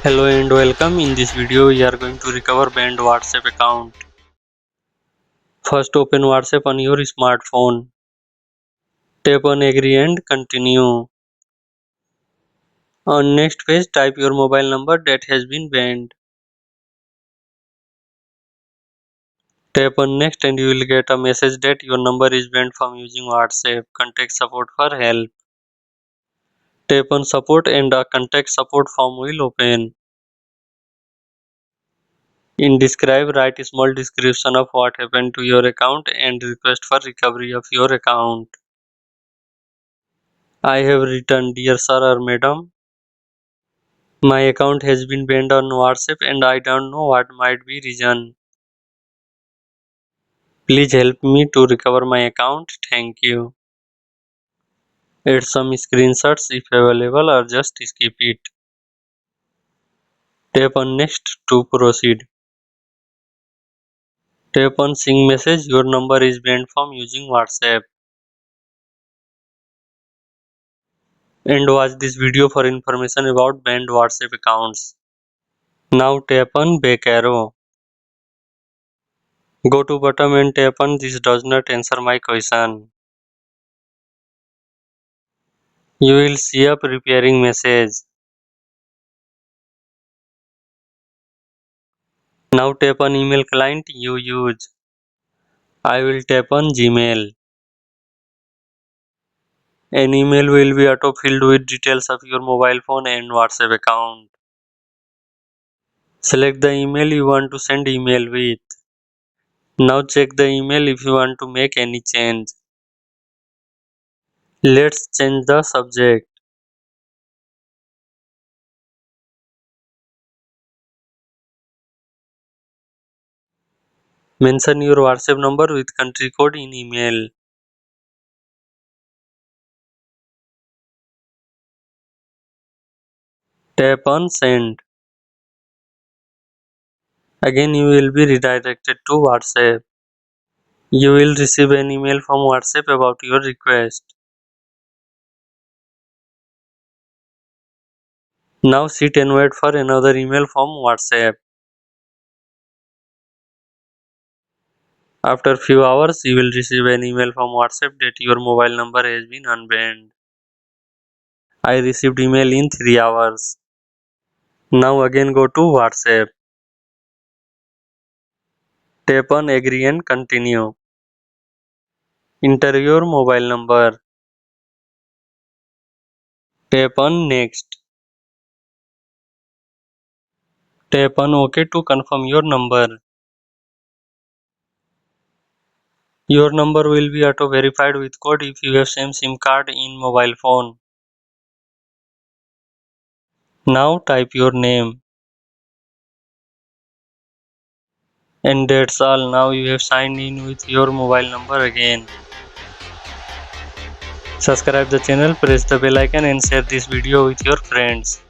Hello and welcome. In this video we are going to recover banned WhatsApp account. First open WhatsApp on your smartphone. Tap on agree and continue. On next page type your mobile number that has been banned. Tap on next and you will get a message that your number is banned from using WhatsApp. Contact support for help. Tap on support and a contact support form will open. In describe, write a small description of what happened to your account and request for recovery of your account. I have written, dear sir or madam, my account has been banned on WhatsApp and I don't know what might be reason. Please help me to recover my account. Thank you. Add some screenshots if available or just skip it. Tap on next to proceed. Tap on sing message. Your number is banned from using WhatsApp. And watch this video for information about banned WhatsApp accounts. Now tap on back arrow. Go to bottom and tap on this does not answer my question. You will see a preparing message. Now tap on email client you use. I will tap on Gmail. An email will be auto-filled with details of your mobile phone and WhatsApp account. Select the email you want to send email with. Now check the email if you want to make any change. Let's change the subject. Mention your WhatsApp number with country code in email. Tap on send. Again you will be redirected to WhatsApp. You will receive an email from WhatsApp about your request. Now sit and wait for another email from WhatsApp. After few hours, you will receive an email from WhatsApp that your mobile number has been unbanned. I received email in 3 hours. Now again go to WhatsApp. Tap on agree and continue. Enter your mobile number. Tap on next. Tap on OK to confirm your number. Your number will be auto verified with code if you have same SIM card in mobile phone. Now type your name. And that's all. Now you have signed in with your mobile number again. Subscribe the channel, press the bell icon and share this video with your friends.